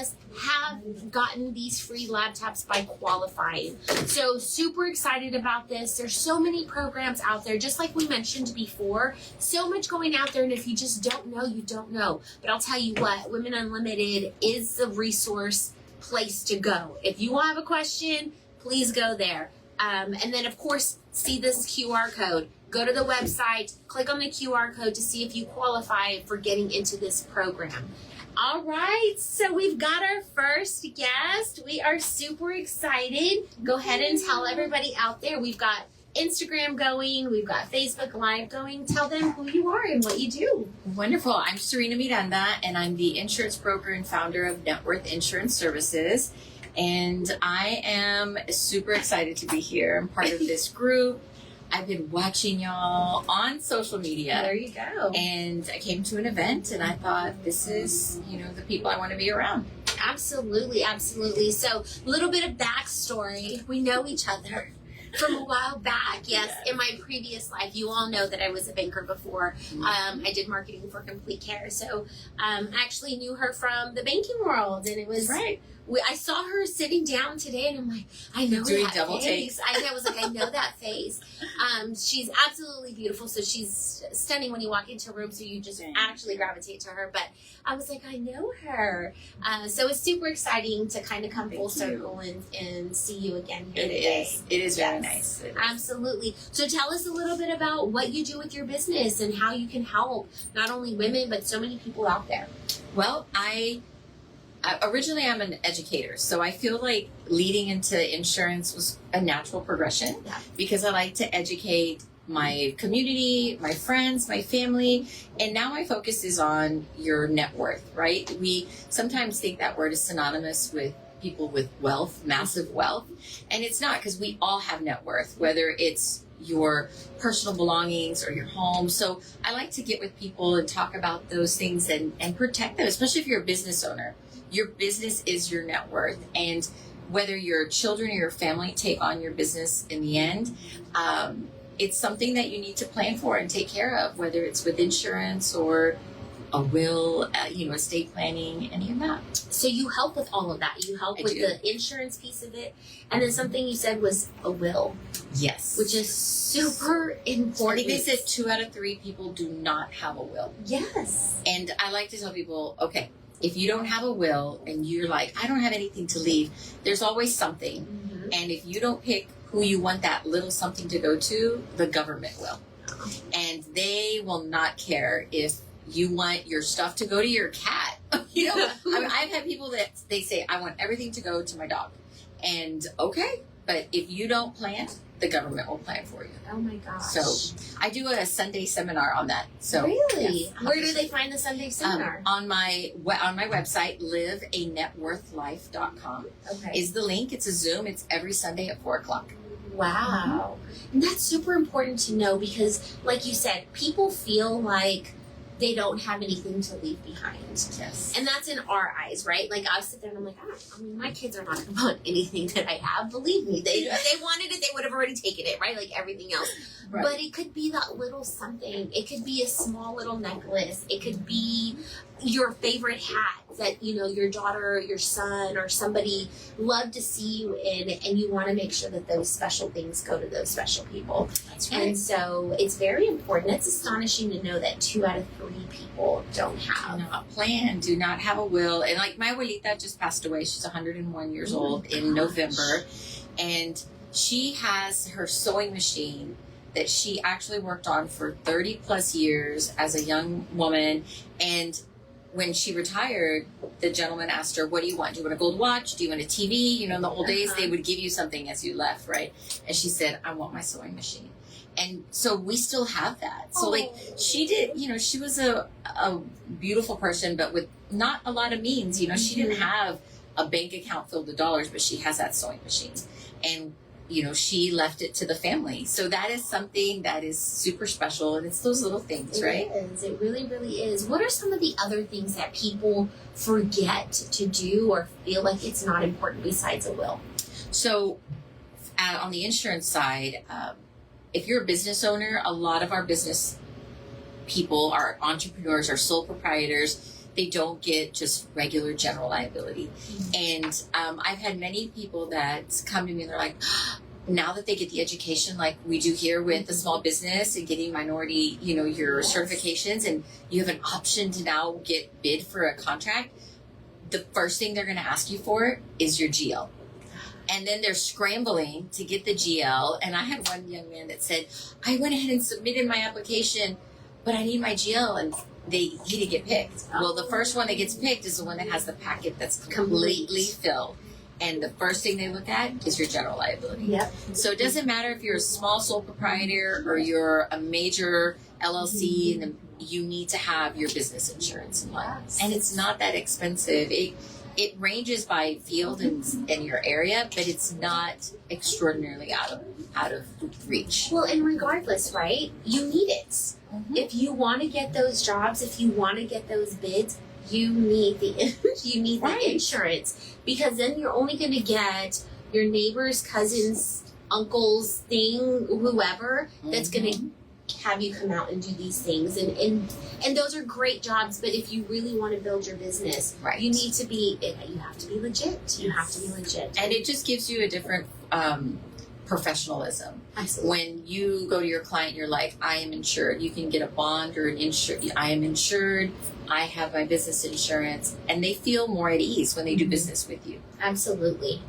us have gotten these free laptops by qualifying. So super excited about this. There's so many programs out there, just like we mentioned before, so much going out there. And if you just don't know, you don't know. But I'll tell you what, Women Unlimited is the resource place to go. If you have a question, please go there. And then, of course, see this QR code. Go to the website, click on the QR code to see if you qualify for getting into this program. All right, so we've got our first guest. We are super excited. Go ahead and tell everybody out there. We've got Instagram going. We've got Facebook Live going. Tell them who you are and what you do. Wonderful. I'm Serena Miranda, and I'm the insurance broker and founder of Net Worth Insurance Services. And I am super excited to be here. I'm part of this group. I've been watching y'all on social media. There you go. And I came to an event and I thought, this is, the people I want to be around. Absolutely, absolutely. So a little bit of backstory. We know each other from a while back. Yes, in my previous life. You all know that I was a banker before. I did marketing for Complete Care. So I actually knew her from the banking world. And it was... Right. I saw her sitting down today, and I'm like, I know doing that double face. takes. I was like, I know that face. She's absolutely beautiful. So she's stunning when you walk into a room. So you just actually gravitate to her. But I was like, I know her. So it's super exciting to kind of come full circle and see you again here today. It is very nice. It is. Absolutely. So tell us a little bit about what you do with your business and how you can help not only women but so many people out there. Well, originally I'm an educator, so I feel like leading into insurance was a natural progression because I like to educate my community, my friends, my family, and now my focus is on your net worth, right? We sometimes think that word is synonymous with people with wealth, massive wealth, and it's not, because we all have net worth, whether it's your personal belongings or your home. So I like to get with people and talk about those things and protect them, especially if you're a business owner. Your business is your net worth, and whether your children or your family take on your business in the end, it's something that you need to plan for and take care of, whether it's with insurance or a will, estate planning, any of that. So you help with all of that. You help with the insurance piece of it. And then something you said was a will. Yes. Which is super important. They said 2 out of 3 people do not have a will. Yes. And I like to tell people, okay, if you don't have a will and you're like, I don't have anything to leave, there's always something. Mm-hmm. And if you don't pick who you want that little something to go to, the government will. And they will not care if you want your stuff to go to your cat. I've had people that they say, I want everything to go to my dog. And okay, but if you don't plan, the government will plan for you. Oh my gosh. So I do a Sunday seminar on that. So really? Yes, where do they find the Sunday seminar? On my website, liveanetworthlife.com is the link. It's a Zoom. It's every Sunday at 4:00. Wow. And that's super important to know because, like you said, people feel like they don't have anything to leave behind. Yes. And that's in our eyes, right? Like, I sit there and I'm like, my kids are not going to want anything that I have. Believe me. If they wanted it, they would have already taken it, right? Like everything else. Right. But it could be that little something. It could be a small little necklace. It could be your favorite hat that, your daughter or your son or somebody loved to see you in, and you want to make sure that those special things go to those special people. That's right. And so it's very important. It's astonishing to know that 2 out of 3 people don't have. Do not plan, do not have a will. And like my abuelita just passed away. She's 101 years old in November. And she has her sewing machine that she actually worked on for 30 plus years as a young woman. And when she retired, the gentleman asked her, what do you want? Do you want a gold watch? Do you want a TV? In the old days, they would give you something as you left, right? And she said, I want my sewing machine. And so we still have that. So she did, she was a beautiful person, but with not a lot of means. She didn't have a bank account filled with dollars, but she has that sewing machine. And she left it to the family. So that is something that is super special. And it's those little things, right? It is. It really, really is. What are some of the other things that people forget to do or feel like it's not important besides a will? So on the insurance side, if you're a business owner, a lot of our business people, our entrepreneurs, our sole proprietors, they don't get just regular general liability. And I've had many people that come to me and they're like, now that they get the education like we do here with the small business and getting minority, your certifications, and you have an option to now get bid for a contract, the first thing they're going to ask you for is your GL. And then they're scrambling to get the GL. And I had one young man that said, I went ahead and submitted my application, but I need my GL. And he didn't get picked. Well, the first one that gets picked is the one that has the packet that's completely filled. And the first thing they look at is your general liability. Yep. So it doesn't matter if you're a small sole proprietor or you're a major LLC, and you need to have your business insurance in line. And it's not that expensive. It ranges by field and your area, but it's not extraordinarily out of reach. Well, and regardless, right? You need it. Mm-hmm. If you want to get those jobs, if you want to get those bids, you need the insurance, because then you're only going to get your neighbor's cousin's uncle's thing, whoever that's going to have you come out and do these things, and those are great jobs. But if you really want to build your business, you need to be you have to be legit. You have to be legit, and it just gives you a different professionalism. Absolutely. When you go to your client, you're like, I am insured. You can get a bond or an insured. I am insured. I have my business insurance, and they feel more at ease when they do business with you. Absolutely.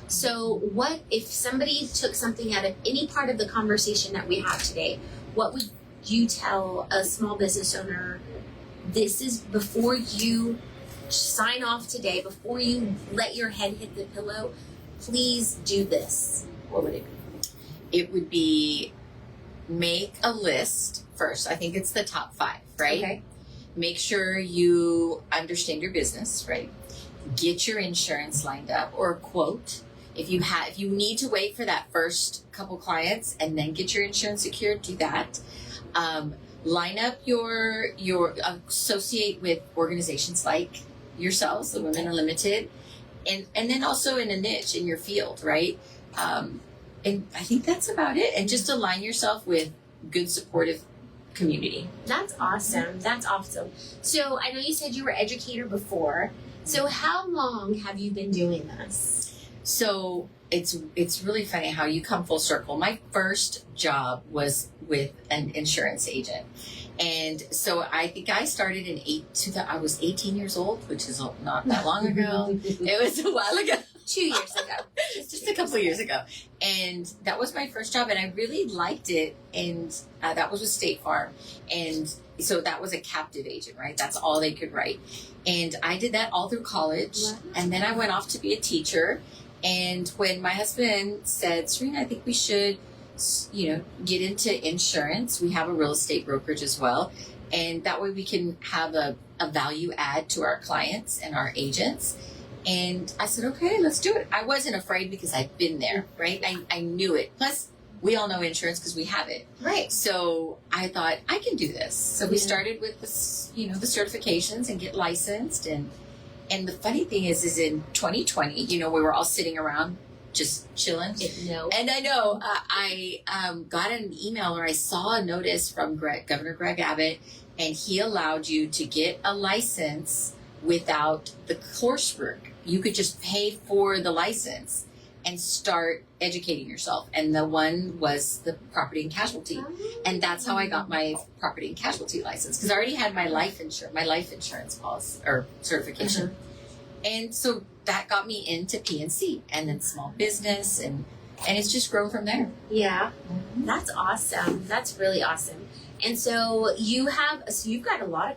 So what if somebody took something out of any part of the conversation that we have today? What would you tell a small business owner? This is before you sign off today, before you let your head hit the pillow, please do this. What would it be? It would be make a list first. I think it's the top 5, right? Okay. Make sure you understand your business, right? Get your insurance lined up or a quote. If you need to wait for that first couple clients and then get your insurance secured, do that. Line up your associate with organizations like yourselves, the Women Unlimited, and then also in a niche in your field, right? And I think that's about it. And just align yourself with good supportive community. That's awesome. So I know you said you were an educator before. So how long have you been doing this? So it's really funny how you come full circle. My first job was with an insurance agent. And so I think I started I was 18 years old, which is not that long ago. It was a while ago. 2 years ago. Just a couple of years ago. And that was my first job, and I really liked it. And that was with State Farm. And so that was a captive agent, right? That's all they could write. And I did that all through college. Wow. And then I went off to be a teacher. And when my husband said, Serena, I think we should, get into insurance. We have a real estate brokerage as well. And that way we can have a value add to our clients and our agents. And I said, okay, let's do it. I wasn't afraid because I'd been there, right? I knew it. Plus, we all know insurance because we have it. Right. So I thought, I can do this. So we started with this, the certifications and get licensed. And the funny thing is in 2020, we were all sitting around just chilling. And I know I got an email, or I saw a notice from Governor Greg Abbott, and he allowed you to get a license without the coursework. You could just pay for the license and start educating yourself. And the one was the property and casualty. And that's how I got my property and casualty license, because I already had my life insurance policy or certification. And so that got me into P&C and then small business, and it's just grown from there. Yeah. That's awesome. That's really awesome. And so you've got a lot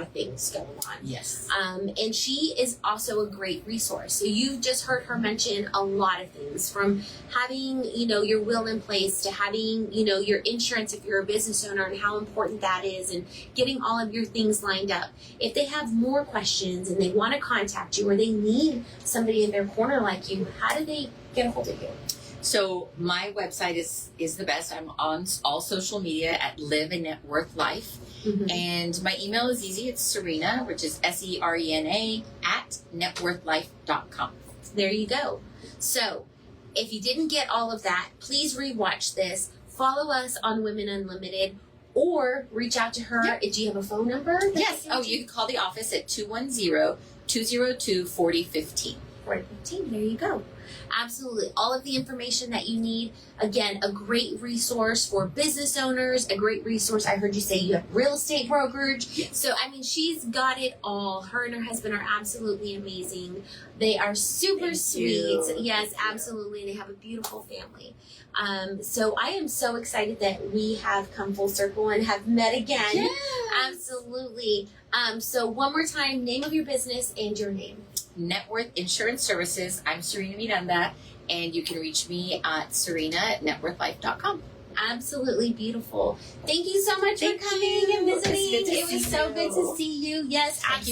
of things going on. Yes. And she is also a great resource. So you've just heard her mention a lot of things, from having, your will in place to having, your insurance if you're a business owner and how important that is, and getting all of your things lined up. If they have more questions and they want to contact you, or they need somebody in their corner like you, how do they get a hold of you? So my website is the best. I'm on all social media at Live a Net Worth Life. And my email is easy. It's Serena, which is SERENA @networthlife.com. There you go. So if you didn't get all of that, please rewatch this. Follow us on Women Unlimited, or reach out to her. Yep. Do you have a phone number? Yes. Oh, you can call the office at 210-202-4015. 415. There you go. Absolutely. All of the information that you need. Again, a great resource for business owners, a great resource. I heard you say you have real estate brokerage. Yes. So, I mean, she's got it all. Her and her husband are absolutely amazing. They are super sweet. Yes, absolutely. They have a beautiful family. So I am so excited that we have come full circle and have met again. Yes. Absolutely. So one more time, name of your business and your name. Net Worth Insurance Services. I'm Serena Miranda, and you can reach me at serena@networthlife.com. Absolutely beautiful. Thank you so much Thank for coming you. and visiting. It's good to It was see so you. good to see you. Yes, Thank you.